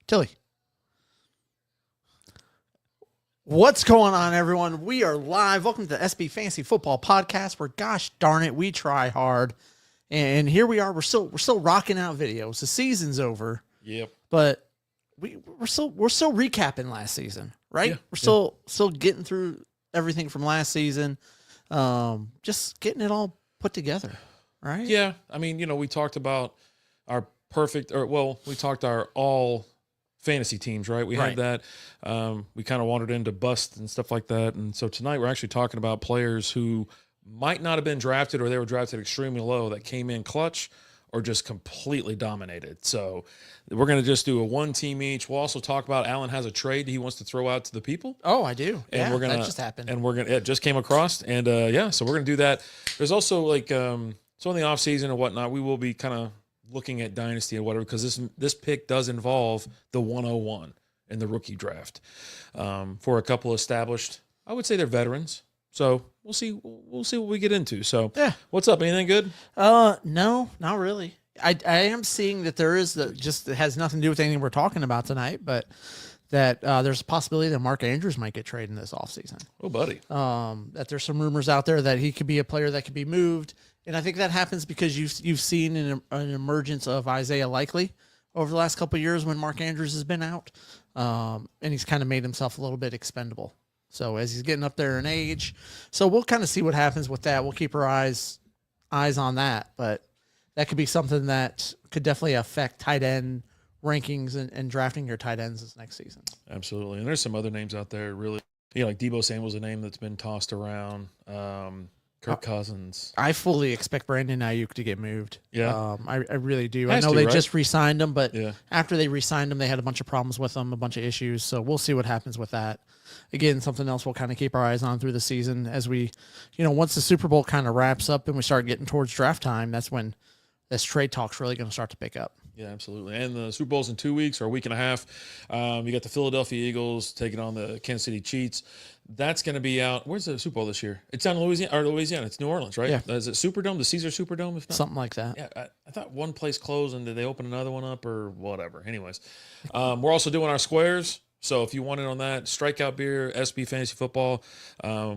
Tilly. What's going on, everyone? We are live. Welcome to the SB Fantasy Football Podcast, where, gosh darn it, we try hard. And here we are. We're still rocking out videos. The season's over. Yep. But we're still recapping last season, right? Yeah, We're still getting through everything from last season. Just getting it all put together, right? Yeah. I mean, we talked about our we talked our all fantasy teams, right? We had that. We kind of wandered into bust and stuff like that. And so tonight we're actually talking about players who might not have been drafted, or they were drafted extremely low, that came in clutch or just completely dominated. So we're going to just do a one team each. We'll also talk about Alan has a trade he wants to throw out to the people. Oh, I do. And we're gonna, that just happened. And it just came across. And so we're going to do that. There's also so in the off season and whatnot, we will be kind of looking at dynasty and whatever, because this pick does involve the 101 in the rookie draft for a couple established, I would say they're veterans. So we'll see what we get into. So yeah, what's up? Anything good? No, not really. I am seeing that there is it has nothing to do with anything we're talking about tonight, but that there's a possibility that Mark Andrews might get traded in this offseason. Oh, buddy. That there's some rumors out there that he could be a player that could be moved. And I think that happens because you've seen an emergence of Isaiah Likely over the last couple of years when Mark Andrews has been out, and he's kind of made himself a little bit expendable. So as he's getting up there in age, so we'll kind of see what happens with that. We'll keep our eyes on that, but that could be something that could definitely affect tight end rankings and drafting your tight ends this next season. Absolutely, and there's some other names out there really. Like Deebo Samuel's a name that's been tossed around. Kirk Cousins. I fully expect Brandon Ayuk to get moved. Yeah. I really do. I know they just re-signed him, but yeah, after they re-signed him, they had a bunch of problems with him, a bunch of issues. So we'll see what happens with that. Again, something else we'll kind of keep our eyes on through the season as we, once the Super Bowl kind of wraps up and we start getting towards draft time, that's when this trade talk's really going to start to pick up. Yeah, absolutely. And the Super Bowl's in 2 weeks or a week and a half. You got the Philadelphia Eagles taking on the Kansas City Chiefs. That's going to be out. Where's the Super Bowl this year? It's down in Louisiana. It's New Orleans, right? Yeah. Is it Superdome, the Caesar Superdome? If not? Something like that. Yeah, I thought one place closed and did they open another one up or whatever? Anyways, we're also doing our squares. So if you want it on that, Strikeout Beer, SB Fantasy Football,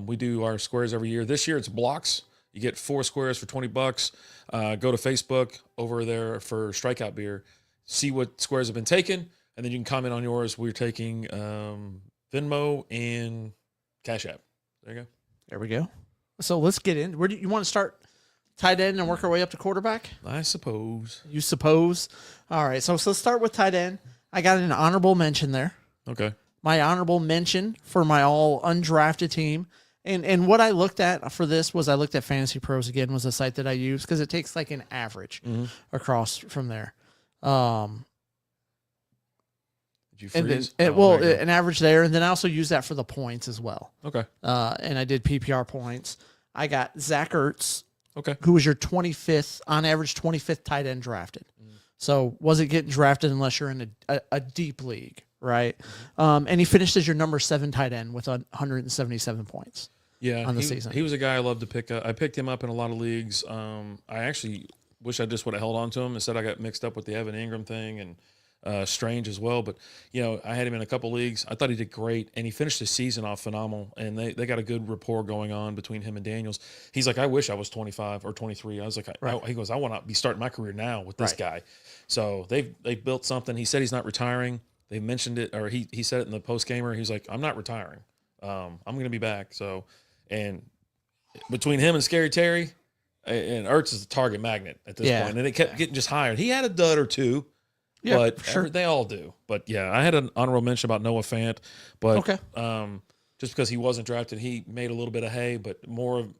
we do our squares every year. This year it's blocks. You get 4 squares for $20. Go to Facebook over there for Strikeout Beer. See what squares have been taken, and then you can comment on yours. We're taking Venmo and Cash App. There you go. There we go. So let's get in. Where do you want to start? Tight end and work our way up to quarterback? I suppose. You suppose? All right. So let's start with tight end. I got an honorable mention there. Okay. My honorable mention for my all undrafted team. And what I looked at for this was I looked at Fantasy Pros again, was a site that I use because it takes like an average across from there. Did you freeze? An average there, and then I also use that for the points as well. Okay. And I did PPR points. I got Zach Ertz, Okay. who was your 25th, on average 25th tight end drafted. So wasn't getting drafted unless you're in a deep league, right? And he finished as your number 7 tight end with 177 points. Yeah, on the season. He was a guy I loved to pick up. I picked him up in a lot of leagues. I actually wish I just would have held on to him. Instead, I got mixed up with the Evan Ingram thing and Strange as well. But, I had him in a couple leagues. I thought he did great, and he finished his season off phenomenal. And they got a good rapport going on between him and Daniels. He's like, I wish I was 25 or 23. I was like, he goes, I want to be starting my career now with this guy. So they built something. He said he's not retiring. They mentioned it, or he said it in the post gamer. He's like, I'm not retiring. I'm going to be back. So, and between him and Scary Terry, and Ertz is a target magnet at this point, and it kept getting just higher. He had a dud or two, but sure. They all do. But yeah, I had an honorable mention about Noah Fant, but just because he wasn't drafted, he made a little bit of hay, but more of,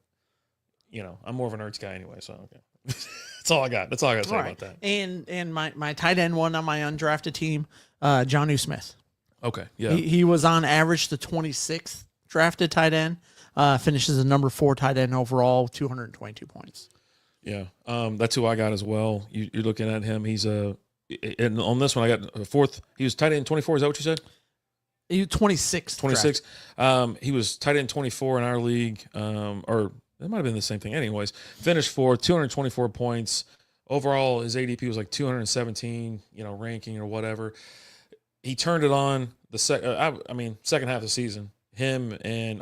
I'm more of an Ertz guy anyway. So okay, that's all I got. That's all I got to say about that. And my tight end one on my undrafted team, Jonnu Smith. Okay, yeah, he was on average the 26th drafted tight end. Finishes the number 4 tight end overall, 222 points. Yeah, that's who I got as well. You're looking at him. He's and on this one I got a 4th. He was tight end 24. Is that what you said? He was 26. 26. He was tight end 24 in our league, or it might have been the same thing. Anyways, finished 4th, 224 points overall. His ADP was like 217, ranking or whatever. he turned it on second half of the season. Him and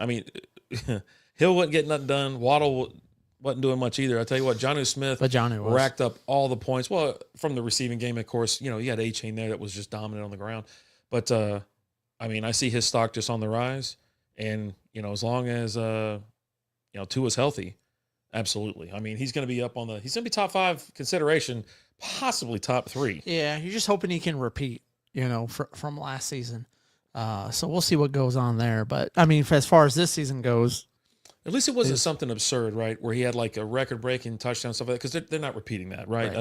Hill wasn't getting nothing done. Waddle wasn't doing much either. I tell you what, Jonnu Smith But Johnny was. racked up all the points. Well, from the receiving game, of course, you had A-Chain there that was just dominant on the ground. But I see his stock just on the rise, and as long as Tua's healthy, absolutely. I mean, he's going to be he's going to be top 5 consideration, possibly top 3. Yeah, you're just hoping he can repeat, from last season. So we'll see what goes on there. But I mean, as far as this season goes, at least it wasn't something absurd, right? Where he had like a record-breaking touchdown stuff like that, because they're not repeating that, right?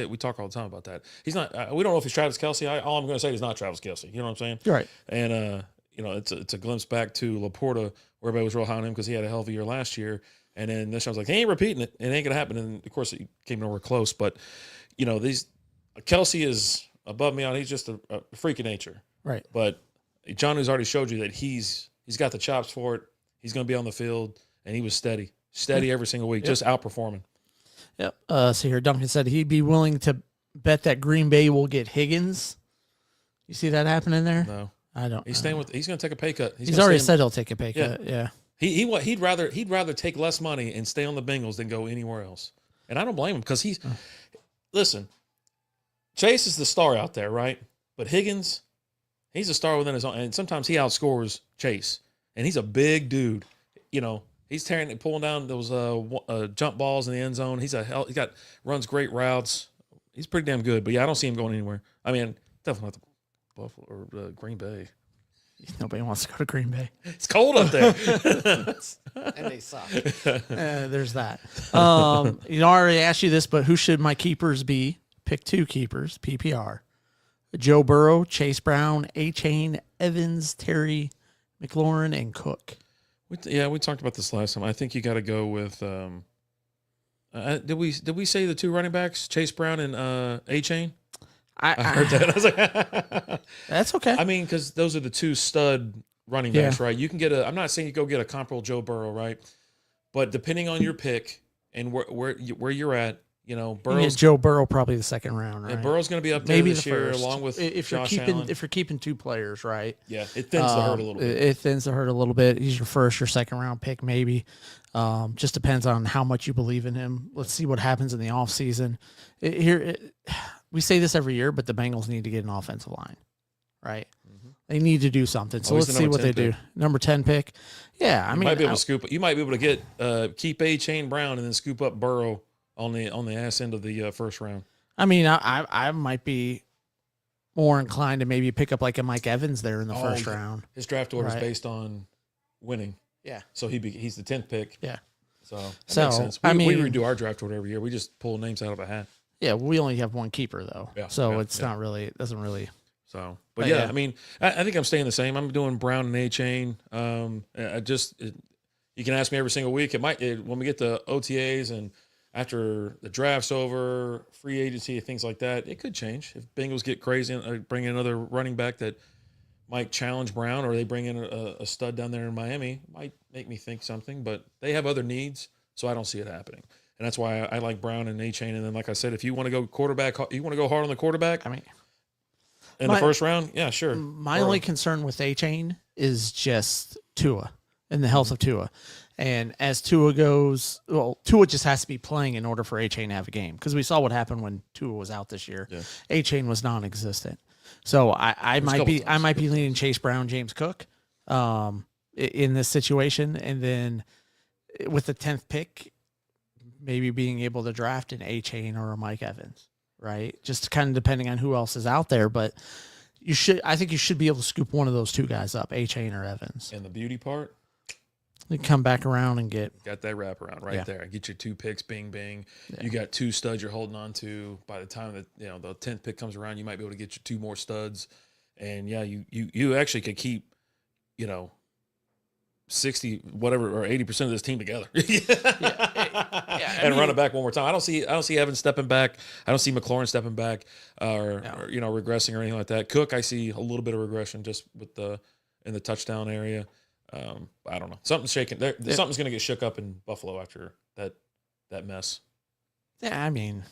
We talk all the time about that. He's not. We don't know if he's Travis Kelce. All I'm going to say is not Travis Kelce. You know what I'm saying? right? And it's a glimpse back to Laporta, where everybody was real high on him because he had a hell of a year last year. And then this year I was like, he ain't repeating it. It ain't going to happen. And of course, it came nowhere close. But Kelce is above me on. He's just a freak of nature, Right. But Jonnu's already showed you that he's got the chops for it. He's going to be on the field, and he was steady every single week, just outperforming. Yep. So here, Duncan said he'd be willing to bet that Green Bay will get Higgins. You see that happening there? No, I don't. he's staying with. He's going to take a pay cut. He's already said he'll take a pay cut. Yeah. He'd rather take less money and stay on the Bengals than go anywhere else. And I don't blame him, because listen, Chase is the star out there, right? But Higgins, he's a star within his own, and sometimes he outscores Chase. And he's a big dude. He's pulling down those jump balls in the end zone. He runs great routes. He's pretty damn good. But yeah, I don't see him going anywhere. I mean, definitely not the Buffalo or Green Bay. Nobody wants to go to Green Bay. It's cold up there. And they suck. There's that. I already asked you this, but who should my keepers be? Pick 2 keepers, PPR. Joe Burrow, Chase Brown, A-Chain, Evans, Terry, McLaurin, and Cook. We talked about this last time. I think you got to go with. Did we say the 2 running backs, Chase Brown and A-Chain? I heard that. I was like, that's okay. I mean, because those are the 2 stud running backs, right? You can get I'm not saying you go get a comparable Joe Burrow, right? But depending on your pick and where you're at, Burrow's Joe Burrow probably the second round, right? And Burrow's going to be up there maybe this year, along with if you're Josh Allen. If you're keeping 2 players, right? Yeah, it thins the herd a little bit. It thins the herd a little bit. He's your first or second round pick, maybe. Just depends on how much you believe in him. Let's see what happens in the offseason. We say this every year, but the Bengals need to get an offensive line, right? Mm-hmm. They need to do something. So let's see what they do. Number 10 pick. Yeah, you might be able to scoop. You might be able to get keep A-Chain Brown and then scoop up Burrow on the ass end of the first round. I mean, I might be more inclined to maybe pick up like a Mike Evans there in the first round. His draft order is based on winning. Yeah. So he's the 10th pick. Yeah. So that makes sense. We redo our draft order every year. We just pull names out of a hat. Yeah, we only have 1 keeper though. Yeah, so it's not really, it doesn't really. So, but yeah, I mean, I think I'm staying the same. I'm doing Brown and A-Chain. You can ask me every single week. When we get the OTAs and after the draft's over, free agency, things like that, it could change. If Bengals get crazy and bring in another running back that might challenge Brown, or they bring in a stud down there in Miami, might make me think something. But they have other needs, so I don't see it happening. And that's why I like Brown and A-Chain. And then, like I said, if you want to go quarterback, you want to go hard on the quarterback. I mean, in the first round, yeah, sure. My only concern with A-Chain is just Tua and the health of Tua. And as Tua goes, Tua just has to be playing in order for A-Chain to have a game, because we saw what happened when Tua was out this year. Yeah. A-Chain was non-existent. So I might be leaning Chase Brown, James Cook in this situation. And then with the 10th pick, maybe being able to draft an A-Chain or a Mike Evans, right? Just kind of depending on who else is out there. But I think you should be able to scoop one of those 2 guys up, A-Chain or Evans. And the beauty part, you come back around and got that wraparound right there. Get your 2 picks, bing, bing. Yeah. You got 2 studs you're holding on to. By the time that the 10th pick comes around, you might be able to get your 2 more studs. And yeah, you actually could keep, 60 whatever or 80% of this team together. And run it back one more time. I don't see Evans stepping back. I don't see McLaurin stepping back or regressing or anything like that. Cook, I see a little bit of regression just with in the touchdown area. I don't know. Something's shaking. Something's going to get shook up in Buffalo after that mess. Yeah, I mean,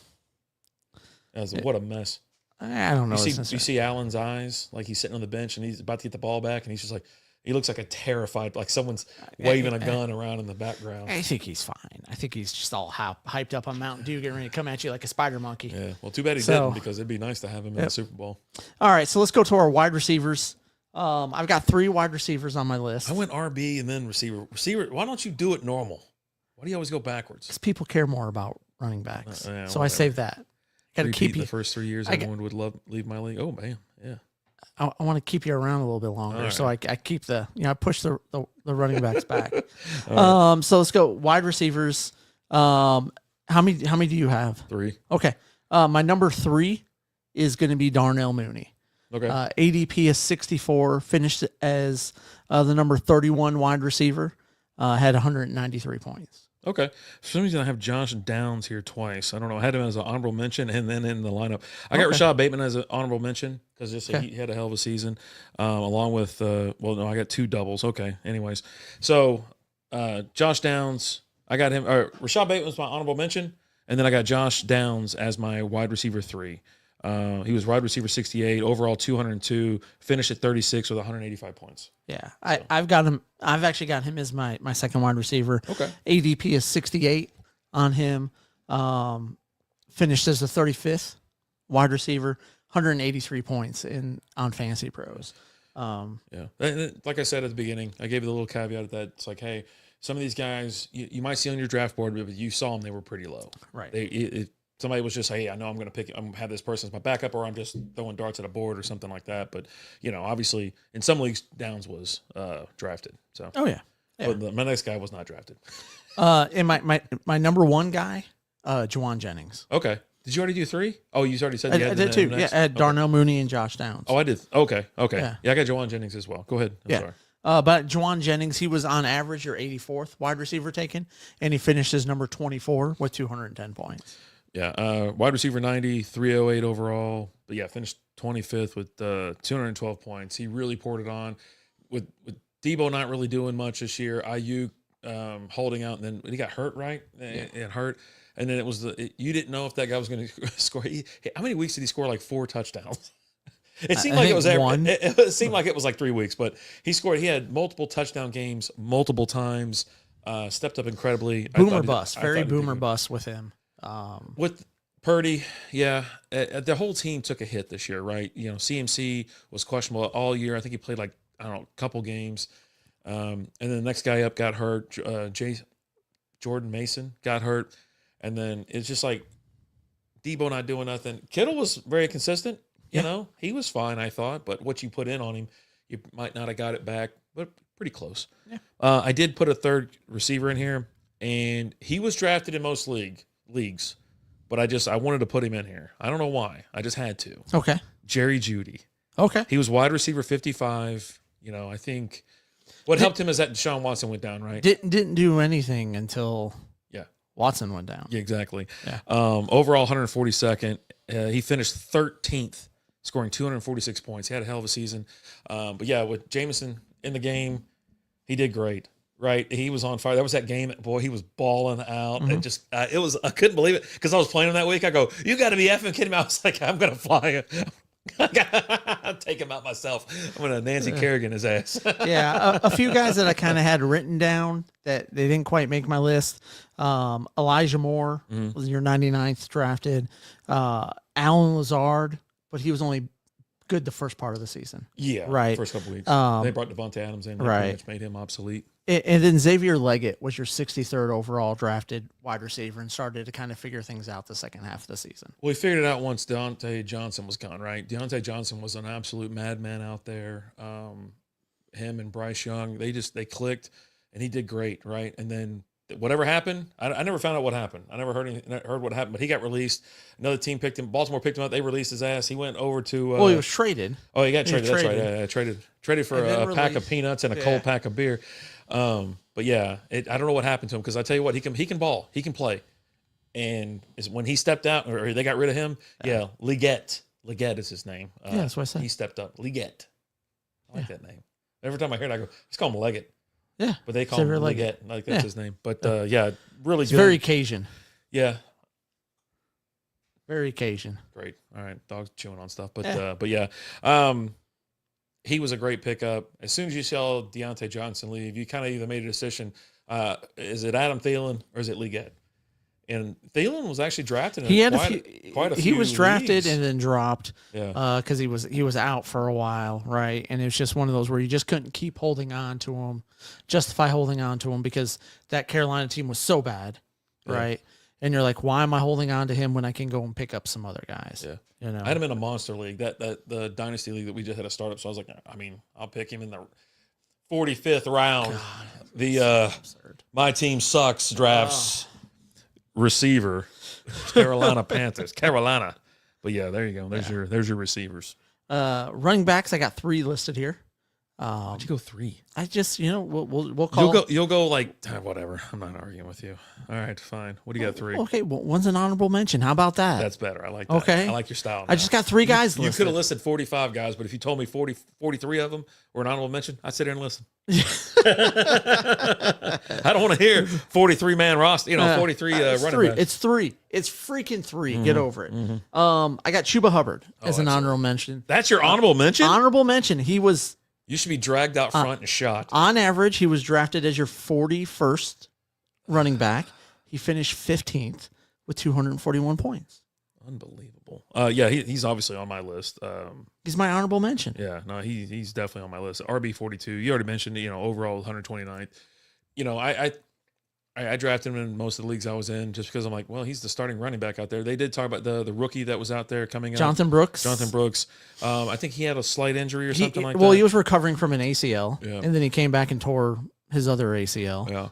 what a mess. I don't know. You see Allen's eyes, like he's sitting on the bench and he's about to get the ball back, and he's just like, he looks like a terrified, like someone's waving a gun around in the background. I think he's fine. I think he's just all hyped up on Mountain Dew, getting ready to come at you like a spider monkey. Yeah. Well, too bad he didn't, because it'd be nice to have him in the Super Bowl. All right, so let's go to our wide receivers. I've got 3 wide receivers on my list. I went RB and then receiver. Receiver. Why don't you do it normal? Why do you always go backwards? Because people care more about running backs. So whatever. I save that. Got to keep you. The first 3 years, everyone would leave my league. Oh man, yeah. I want to keep you around a little bit longer, so I keep I push the running backs back. Right. So let's go wide receivers. How many do you have? 3. Okay. My number 3 is going to be Darnell Mooney. Okay. ADP is 64. Finished as the number 31 wide receiver. Had 193 points. Okay. For some reason, I have Josh Downs here twice. I don't know. I had him as an honorable mention and then in the lineup. I got Rashad Bateman as an honorable mention because he had a hell of a season, along with, I got 2 doubles. Okay. Anyways. So, Josh Downs, I got him. Rashad Bateman was my honorable mention, and then I got Josh Downs as my wide receiver 3. He was wide receiver 68, overall 202, finished at 36 with 185 points. Yeah, so. I've got him. I've actually got him as my second wide receiver. Okay. ADP is 68 on him. Finished as the 35th wide receiver, 183 points on Fantasy Pros. Yeah. Like I said at the beginning, I gave you the little caveat that it's like, hey, some of these guys you might see on your draft board, but you saw them, they were pretty low. Right. Somebody was just, hey, I know I'm going to have this person as my backup, or I'm just throwing darts at a board or something like that. But, obviously in some leagues, Downs was drafted. So, yeah. But my next guy was not drafted. And my number 1 guy, Juwan Jennings. Okay. Did you already do 3? Oh, you already said I did 2. Yeah, I had Darnell Mooney and Josh Downs. Oh, I did. Okay. Yeah, I got Juwan Jennings as well. Go ahead. I'm sorry. But Juwan Jennings, he was on average your 84th wide receiver taken, and he finished as number 24 with 210 points. Yeah, wide receiver 90, 308 overall. But yeah, finished 25th with 212 points. He really poured it on. With Debo not really doing much this year, Ayuk holding out, and then he got hurt, right? It hurt. And then it was you didn't know if that guy was going to score. How many weeks did he score? Like 4 touchdowns. It seemed like it was 1. It seemed like it was like 3 weeks, but he scored. He had multiple touchdown games multiple times. Stepped up incredibly. Boomer bust, very boomer bust with him. With Purdy, the whole team took a hit this year, right? CMC was questionable all year. I think he played a couple games. And then the next guy up got hurt. Jordan Mason got hurt. And then it's just like Debo not doing nothing. Kittle was very consistent. He was fine, I thought. But what you put in on him, you might not have got it back, but pretty close. Yeah. I did put a third receiver in here, and he was drafted in most leagues, but I wanted to put him in here. I don't know why. I just had to. Okay. Jerry Jeudy. Okay. He was wide receiver 55. I think what helped him is that Deshaun Watson went down, right? Didn't do anything until Watson went down. Yeah, exactly. Yeah. Overall 142nd. He finished 13th, scoring 246 points. He had a hell of a season. But yeah, with Jameson in the game, he did great. Right, he was on fire. That was that game. Boy, he was balling out. Mm-hmm. It just, I couldn't believe it because I was playing him that week. I go, you got to be effing kidding me! I was like, I'm gonna fly. I'll take him out myself. I'm gonna Nancy Kerrigan his ass. Yeah, a few guys that I kind of had written down that they didn't quite make my list. Elijah Moore was your 99th drafted. Alan Lazard, but he was only good the first part of the season. Yeah, right. First couple weeks. They brought Devontae Adams in, right, which made him obsolete. And then Xavier Leggett was your 63rd overall drafted wide receiver and started to kind of figure things out the second half of the season. Well, we figured it out once Deontay Johnson was gone, right? Deontay Johnson was an absolute madman out there. Him and Bryce Young, they clicked, and he did great, right? And then whatever happened, I never found out what happened. I never heard what happened, but he got released. Another team picked him. Baltimore picked him up. They released his ass. He went over to. Well, he was traded. Oh, he got traded. That's right. Yeah, traded for a pack of peanuts and a cold pack of beer. But yeah, I don't know what happened to him because I tell you what, he can ball, he can play, and when he stepped out or they got rid of him, Leggett is his name. Yeah, that's what I said. He stepped up, Leggett. I like that name. Every time I hear it, I go, let's call him Leggett. Yeah, but they call him Leggett. Like that's his name. But really it's good. very Cajun. Yeah. Very Cajun. Great. All right. Dog's chewing on stuff. Yeah. But yeah. He was a great pickup. As soon as you saw Deontay Johnson leave, you kind of either made a decision. Is it Adam Thielen or is it Lee Gett? And Thielen was actually drafted in He had quite a few he was drafted leagues. and then dropped Yeah. because he was out for a while, right? And it was just one of those where you just couldn't keep holding on to him, justify holding on to him because that Carolina team was so bad, Yeah. right? And you're like, why am I holding on to him when I can go and pick up some other guys? Yeah. You know, I had him in a monster league, that the dynasty league that we just had a startup. So I was like, I mean, I'll pick him in the 45th round. God, The absurd. my team sucks drafts receiver, Carolina Panthers, Carolina. But yeah, there you go. There's your receivers. Running backs, I got 3 listed here. Why'd you go 3? I just, we'll call. You'll go like whatever. I'm not arguing with you. All right, fine. What do you got 3? Okay, well, one's an honorable mention. How about that? That's better. I like that. Okay. I like your style. I just got 3 guys You listed. could have listed 45 guys, but if you told me 43 of them were an honorable mention, I'd sit there and listen. I don't want to hear 43-man roster, 43 It's running 3. backs. It's 3. It's freaking 3. Get over it. I got Chuba Hubbard as an honorable mention. That's your honorable mention? Honorable mention. He was, You should be dragged out front and shot. on average, he was drafted as your 41st running back. He finished 15th with 241 points. Unbelievable. Yeah, he's obviously on my list. He's my honorable mention. Yeah, no, he's definitely on my list. RB 42. You already mentioned, overall 129th. I drafted him in most of the leagues I was in just because I'm like, well, he's the starting running back out there. They did talk about the rookie that was out there coming up. Jonathan Brooks. I think he had a slight injury or something like that. Well, he was recovering from an ACL, Yeah. and then he came back and tore his other ACL. Yeah.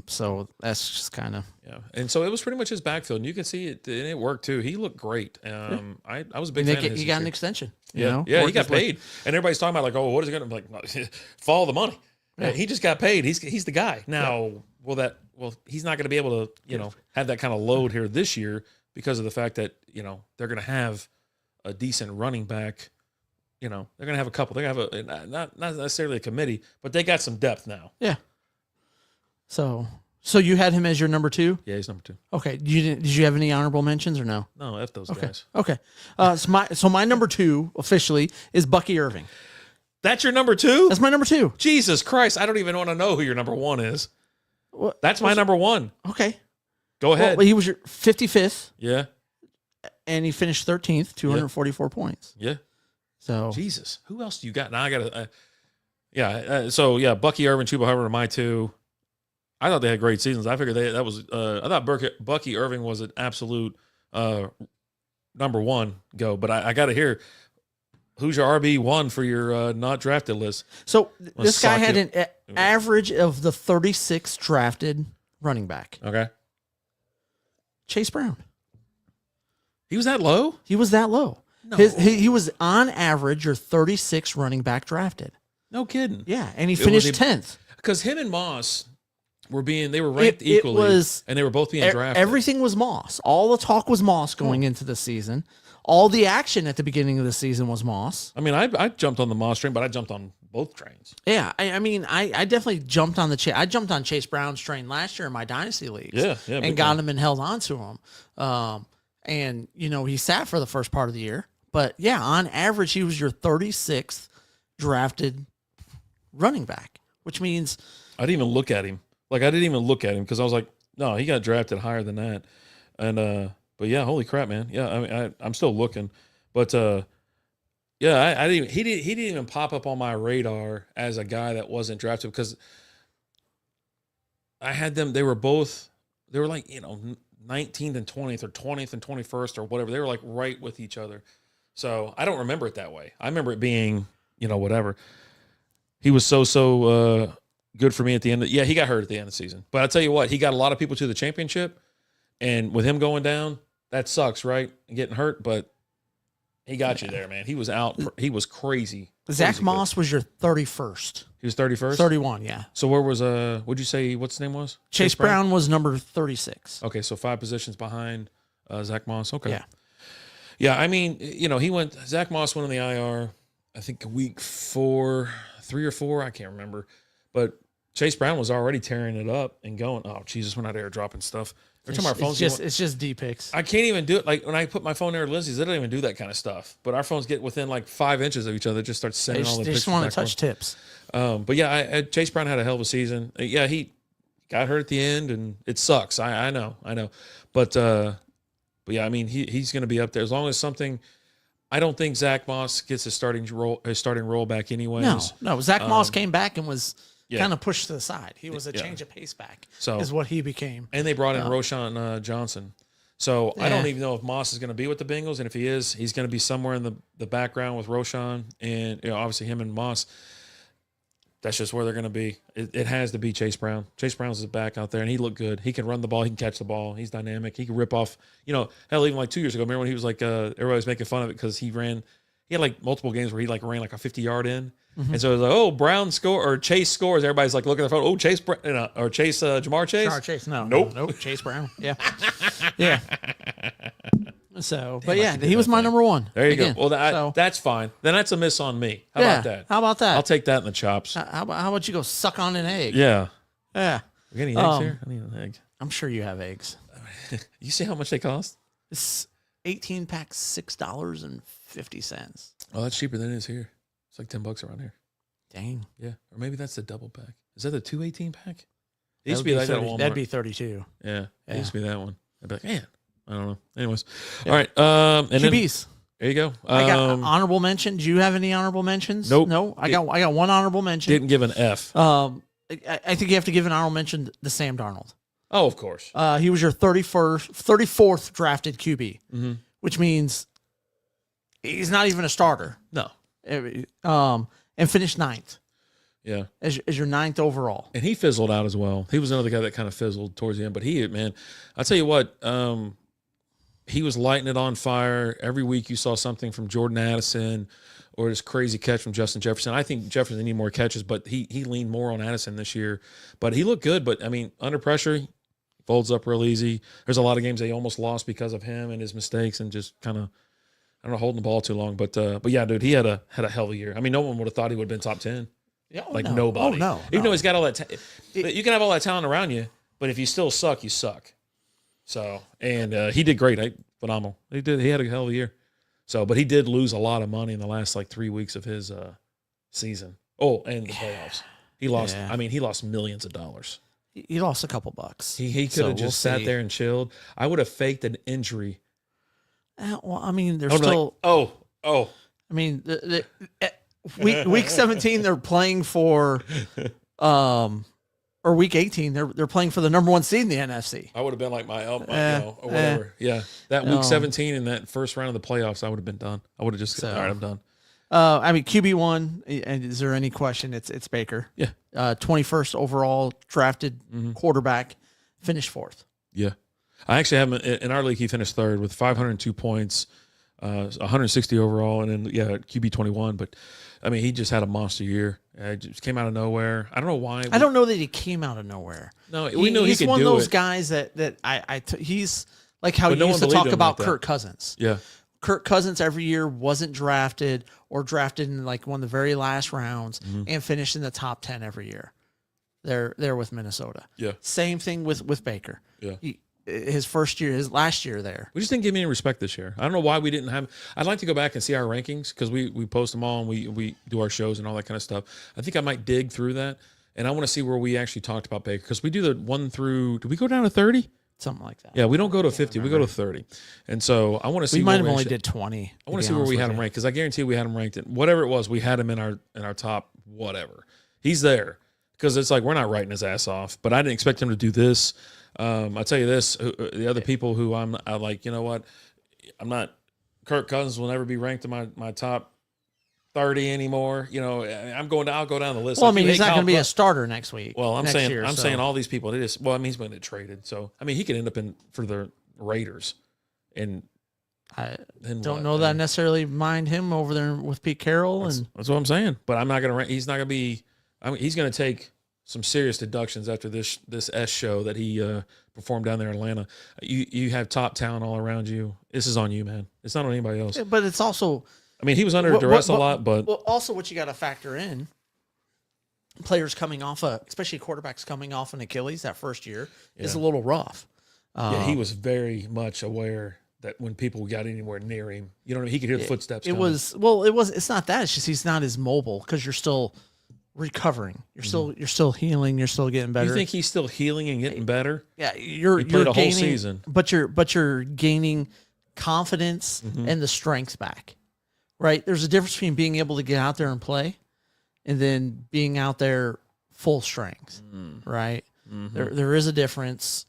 So that's just kind of. Yeah. And so it was pretty much his backfield. And you can see it, and it worked too. He looked great. I was a big fan of his. He got this an year. extension. Yeah, he got paid, and everybody's talking about like, oh, what is it going to like? Follow the money. Yeah. He just got paid. He's the guy now. Yeah. Well, he's not going to be able to have that kind of load here this year because of the fact that they're going to have a decent running back. They're going to have a couple. They're going to have a not necessarily a committee, but they got some depth now. Yeah. So you had him as your number 2? Yeah, he's number 2. Okay. Did you have any honorable mentions or no? No, F those Okay. guys. Okay. So my number 2 officially is Bucky Irving. That's your number 2? That's my number 2. Jesus Christ! I don't even want to know who your number 1 is. What, That's my number 1. Okay. Go ahead. Well, he was your 55th, Yeah. and he finished 13th, 244 points. Yeah. So Jesus, who else do you got? Now I got to. Bucky Irving, Chuba Hubbard are my 2. I thought they had great seasons. I figured I thought Bucky Irving was an absolute number 1 go. But I got to hear who's your RB1 for your not drafted list. So Let's this guy sock had you. an average of the 36th drafted running back. Okay, Chase Brown. he was that low. He was that low. No, He was on average your 36th running back drafted. no kidding. Yeah, and he was finished a- 10th. Because him and Moss they were ranked It equally, was- and they were both being drafted. Everything was Moss. All the talk was Moss going into the season. All the action at the beginning of the season was Moss. I mean, I jumped on the Moss train, but I jumped on both trains. Yeah, I definitely jumped on I jumped on Chase Brown's train last year in my dynasty leagues. Yeah, and big got time. him and held on to him. And he sat for the first part of the year, but yeah, on average, he was your 36th drafted running back, which means I didn't even look at him. Like I didn't even look at him because I was like, no, he got drafted higher than that. And but yeah, holy crap, man. Yeah, I mean, I'm still looking, but yeah, I didn't. He didn't even pop up on my radar as a guy that wasn't drafted because I had them. They were like 19th and 20th or 20th and 21st or whatever. They were like right with each other. So I don't remember it that way. I remember it being whatever. He was so good for me at the end. He got hurt at the end of the season. But I'll tell you what, he got a lot of people to the championship. And with him going down, that sucks, right? Getting hurt, but he got you there, man. He was out. He was crazy. Zach Crazy Moss was your 31st. He was 31st? 31, yeah. So where was, what'd you say, what's his name was? Chase Brown was number 36. Okay, so 5 positions behind Zach Moss. Okay. Yeah. Yeah, I mean, Zach Moss went on the IR, I think week 3 or 4, I can't remember. But Chase Brown was already tearing it up and going. Oh, Jesus, we're not airdropping stuff. Every time our phones it's just D picks. I can't even do it. Like when I put my phone near Lizzie's, they don't even do that kind of stuff. But our phones get within like 5 inches of each other. It just starts sending all the They pictures. just want to back touch tips. But yeah, Chase Brown had a hell of a season. Yeah, he got hurt at the end, and it sucks. I know. But yeah, I mean, he's going to be up there as long as something. I don't think Zach Moss gets his starting role back anyways. No. Zach Moss came back and was Yeah. kind of pushed to the side. He was a change of pace back. So is what he became. And they brought in Roshan Johnson. So I Yeah. don't even know if Moss is going to be with the Bengals, and if he is, he's going to be somewhere in the background with Roshan, and obviously him and Moss. That's just where they're going to be. It has to be Chase Brown. Chase Brown's back out there, and he looked good. He can run the ball. He can catch the ball. He's dynamic. He can rip off. Hell, even like 2 years ago, remember when he was like, everybody was making fun of it because he had like multiple games where he like ran like a 50-yard in. Mm-hmm. And so it was like, oh, Brown score or Chase scores. Everybody's like looking at their phone. Oh, Chase or Chase Jamar Chase. Jamar Chase. Nope. Chase Brown. Yeah. Yeah. So, but yeah, he was my number one. There you again. go. Well, that's fine. Then that's a miss on me. How about that? How about that? I'll take that in the chops. How about you go suck on an egg? Yeah. Yeah. We got any eggs here? I need an egg. I'm sure you have eggs. You see how much they cost? It's 18 packs, $6.50. Oh, that's cheaper than it is here. It's like $10 around here. Dang. Yeah. Or maybe that's the double pack. Is that the 218 pack? It That used would to be like that at 30 Walmart. That'd be 32. Yeah. It used to be that one. I'd be like, man, I don't know. Anyways. Yeah. All right. And then, QBs. there you go. I got honorable mention. Do you have any honorable mentions? Nope. No. I got one honorable mention. Didn't give an F. I think you have to give an honorable mention to Sam Darnold. Oh, of course. He was your 34th drafted QB, which means he's not even a starter. No. And finished ninth Yeah. as your ninth overall. And he fizzled out as well. He was another guy that kind of fizzled towards the end. But I'll tell you what, he was lighting it on fire. Every week you saw something from Jordan Addison or this crazy catch from Justin Jefferson. I think Jefferson need more catches, but he leaned more on Addison this year. But he looked good. But, I mean, under pressure, he folds up real easy. There's a lot of games they almost lost because of him and his mistakes and just kind of, I don't know, holding the ball too long. But yeah, dude, he had a hell of a year. I mean, no one would have thought he would have been top 10. Yeah, Nobody. Oh, no. Even though he's got all that you can have all that talent around you, but if you still suck, you suck. So, and he did great. Phenomenal. He had a hell of a year. So, but he did lose a lot of money in the last like 3 weeks of his season. Oh, and the playoffs. He lost, Yeah. I mean, he lost millions of dollars. He lost a couple bucks. He could have just sat there and chilled. I would have faked an injury. Well, I mean, they're I would have still. been like, I mean, week 17 they're playing for, or week 18 they're playing for the number one seed in the NFC. I would have been like or whatever. Yeah, that week 17 in that first round of the playoffs, I would have been done. I would have just all right, I'm done. I mean, QB1, and is there any question? It's Baker. Yeah. 21st overall drafted quarterback, finished fourth. Yeah. I actually have him in our league. He finished third with 502 points, 160 overall, and then QB 21. But I mean, he just had a monster year. Just came out of nowhere. I don't know why. I don't know that he came out of nowhere. No, we knew he could do it. He's one of those guys that he's like how But you no used one to talk believed him about like that. Kirk Cousins. Yeah. Kirk Cousins every year wasn't drafted or drafted in like one of the very last rounds and finished in the top 10 every year. They're with Minnesota. Yeah. Same thing with Baker. Yeah. His last year there. We just didn't give him any respect this year. I don't know why we didn't have. I'd like to go back and see our rankings because we post them all and we do our shows and all that kind of stuff. I think I might dig through that, and I want to see where we actually talked about Baker because we do the 1 through. Do we go down to 30? Something like that. Yeah, we don't go to 50. We go to 30, and so I want to see. We might where have only actually- did 20. I want to see where we had him ranked because I guarantee we had him ranked at whatever it was. We had him in our top whatever. He's there because it's like we're not writing his ass off. But I didn't expect him to do this. I'll tell you this: the other people who I'm like, you know what? I'm not. Kirk Cousins will never be ranked in my top 30 anymore. You know, I'll go down the list. Well, Like, I mean, you he's hate not going Kyle to be a Buck. starter next week. Well, I'm next saying year, so. saying all these people. It is. Well, I mean, he's going to get traded. So I mean, he could end up for the Raiders, and I then don't what? know that I necessarily mind him over there with Pete Carroll. That's what I'm saying. But I'm not going to. He's not going to be. I mean, he's going to take some serious deductions after this S show that he performed down there in Atlanta. You have top talent all around you. This is on you, man. It's not on anybody else. But it's also. I mean, he was under duress a lot, but well, also what you got to factor in. Players coming off especially quarterbacks coming off an Achilles that first year is a little rough. Yeah, he was very much aware that when people got anywhere near him, you know, he could hear the footsteps. It coming. was. It's not that. It's just he's not as mobile because you're still recovering. You're still healing. You're still getting better. You think he's still healing and getting better? Yeah, you're played a whole gaining, season. but you're gaining confidence and the strength back. Right? There's a difference between being able to get out there and play and then being out there full strength. Right? There is a difference.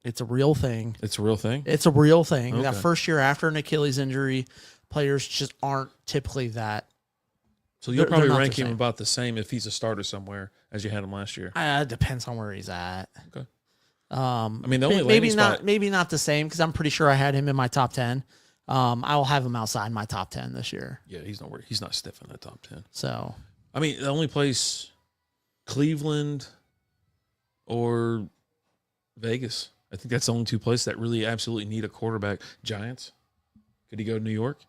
It's a real thing. It's a real thing. It's a real thing. Okay. That first year after an Achilles injury, players just aren't typically that. So you'll they're probably not the rank him same. about the same if he's a starter somewhere as you had him last year. It depends on where he's at. Okay. I mean, the only maybe landing not spot- maybe not the same because I'm pretty sure I had him in my top 10. I will have him outside my top 10 this year. Yeah, he's not stiff in that top 10. So I mean, the only place, Cleveland or Vegas. I think that's the only two places that really absolutely need a quarterback. Giants. Could he go to New York?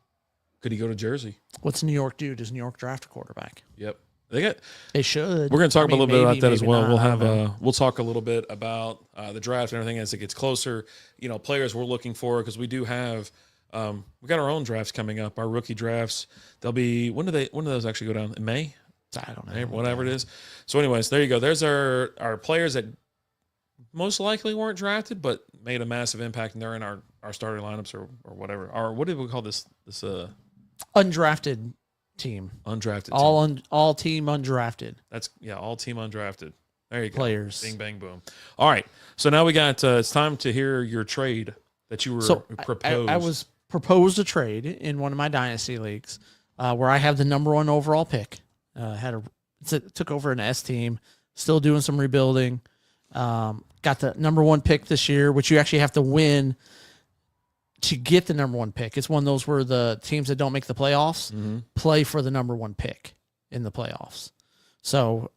Could he go to Jersey? what's New York do? Does New York draft a quarterback? Yep. They got. They should. We're going to talk a little bit about that as well. Not, We'll I don't have know. we'll talk a little bit about the draft and everything as it gets closer. You know, players we're looking for because we do have we got our own drafts coming up. Our rookie drafts. They'll be when do those actually go down in May? I don't know. May, whatever it is. So, anyways, there you go. There's our players that most likely weren't drafted, but made a massive impact, and they're in our starting lineups or whatever. Or what did we call this Undrafted team. undrafted team? All team undrafted That's all team undrafted. There you go. players. Bing bang boom. All right, so now we got it's time to hear your trade that you were So proposed. I was proposed a trade in one of my dynasty leagues where I have the number 1 overall pick. Took over an S team, still doing some rebuilding. Got the number 1 pick this year, which you actually have to win to get the number 1 pick. It's one of those where the teams that don't make the playoffs play for the number 1 pick in the playoffs. So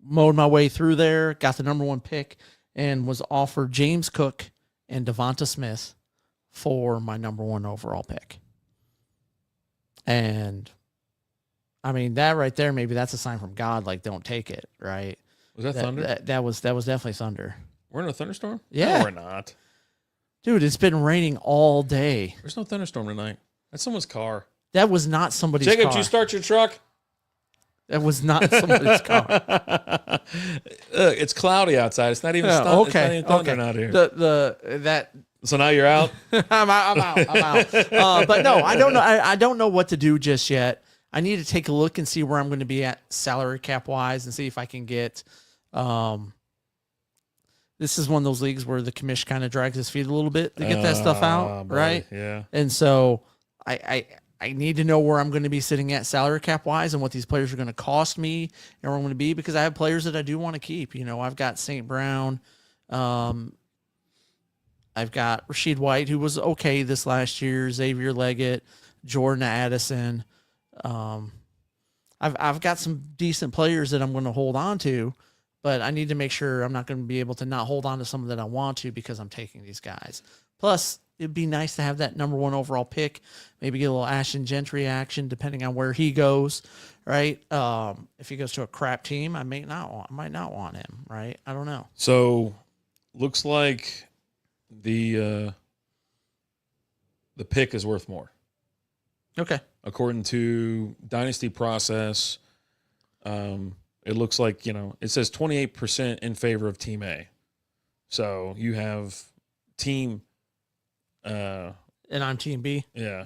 mowed my way through there, got the number 1 pick, and was offered James Cook and Devonta Smith for my number 1 overall pick. And I mean, that right there, maybe that's a sign from God, like, don't take it, right? Was that thunder? That was definitely thunder. We're in a thunderstorm? Yeah. No, we're not. Dude, it's been raining all day. There's no thunderstorm tonight. That's someone's car. That was not somebody's Jacob, car. did you start your truck? That was not somebody's car. Look, it's cloudy outside. It's not even, it's not even thundering out here. That So now you're out? I'm out. But no, I don't know. I don't know what to do just yet. I need to take a look and see where I'm going to be at salary cap wise and see if I can get. This is one of those leagues where the commish kind of drags his feet a little bit to get that stuff out, buddy. right? Yeah. And so I need to know where I'm going to be sitting at salary cap wise and what these players are going to cost me and where I'm going to be because I have players that I do want to keep. You know, I've got St. Brown. I've got Rashid White, who was okay this last year, Xavier Leggett, Jordan Addison. I've got some decent players that I'm going to hold on to, but I need to make sure I'm not going to be able to not hold on to some that I want to because I'm taking these guys. Plus, it'd be nice to have that number 1 overall pick, maybe get a little Ashton Gentry action depending on where he goes, right? If he goes to a crap team, I might not want him, right? I don't know. So looks like the pick is worth more. Okay. According to Dynasty Process, it looks like, it says 28% in favor of Team A. So you have Team And I'm Team B. Yeah.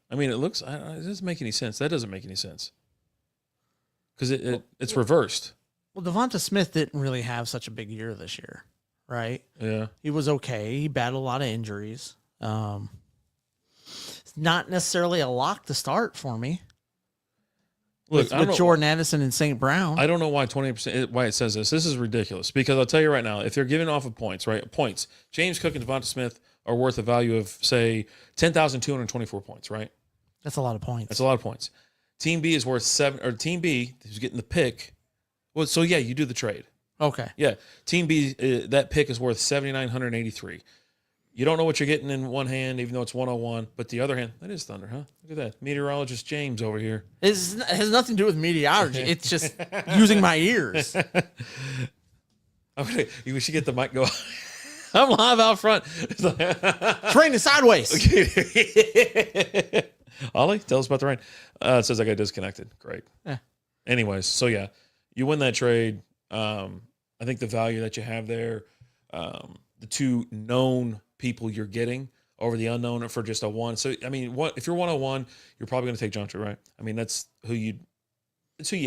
I mean, it doesn't make any sense. That doesn't make any sense. Because it's reversed. Well, Devonta Smith didn't really have such a big year this year, right? Yeah. He was okay. He battled a lot of injuries. It's not necessarily a lock to start for me. Look, with Jordan Addison and St. Brown. I don't know why 28%, why it says this. This is ridiculous because I'll tell you right now, if they're giving off of points, right? Points. James Cook and Devonta Smith are worth a value of, say, 10,224 points, right? That's a lot of points. That's a lot of points. Team B is worth Team B, who's getting the pick. Well, so yeah, you do the trade. Okay. Yeah. Team B, that pick is worth 7,983. You don't know what you're getting in one hand, even though it's 101. But the other hand, that is thunder, huh? Look at that. Meteorologist James over here. It has nothing to do with meteorology. It's just using my ears. We should get the mic go. I'm live out front. It's raining sideways. Ollie, tell us about the rain. It says I got disconnected. Great. Yeah. Anyways, so yeah, you win that trade. I think the value that you have there, the two known people you're getting over the unknown for just a one. So I mean, what if you're 101, you're probably going to take Jontre, right? I mean, that's who you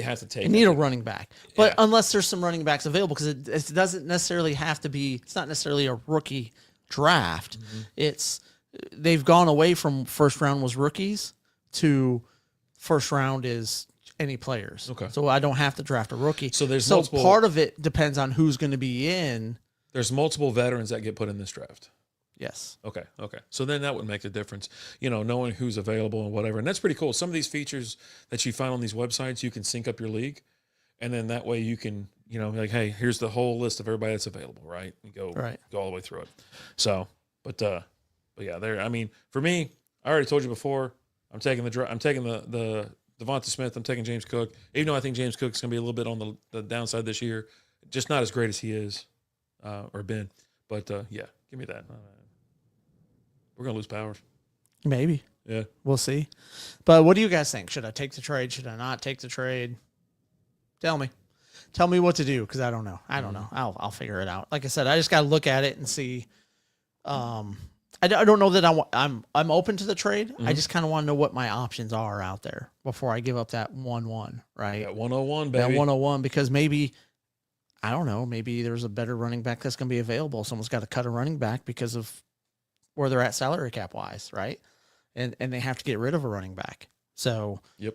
have to take. You need a running back, but Yeah. unless there's some running backs available, because it doesn't necessarily have to be. It's not necessarily a rookie draft. It's they've gone away from first round was rookies to first round is any players. Okay. So I don't have to draft a rookie. So there's multiple- part of it depends on who's going to be in. There's multiple veterans that get put in this draft. Yes. Okay. So then that would make a difference, knowing who's available and whatever. And that's pretty cool. Some of these features that you find on these websites, you can sync up your league. And then that way you can, like, hey, here's the whole list of everybody that's available, right? You go all the way through it. So, but yeah, there. I mean, for me, I already told you before, I'm taking the Devonta Smith. I'm taking James Cook, even though I think James Cook's going to be a little bit on the downside this year, just not as great as he is or been. But yeah, give me that. We're going to lose Powers. Maybe. Yeah. We'll see. But what do you guys think? Should I take the trade? Should I not take the trade? Tell me what to do, because I don't know. I don't know. I'll figure it out. Like I said, I just got to look at it and see. I don't know that I'm open to the trade. I just kind of want to know what my options are out there before I give up that 1-1, right? That 101, That baby. 101, because maybe, I don't know, maybe there's a better running back that's going to be available. Someone's got to cut a running back because of where they're at salary cap wise, right? And they have to get rid of a running back. So Yep.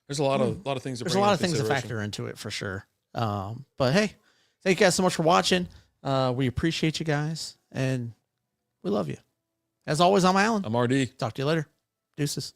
There's a lot of things. there's a lot of things to factor into it for sure. But hey, thank you guys so much for watching. We appreciate you guys, and we love you. As always, I'm Alan. I'm RD. Talk to you later. Deuces.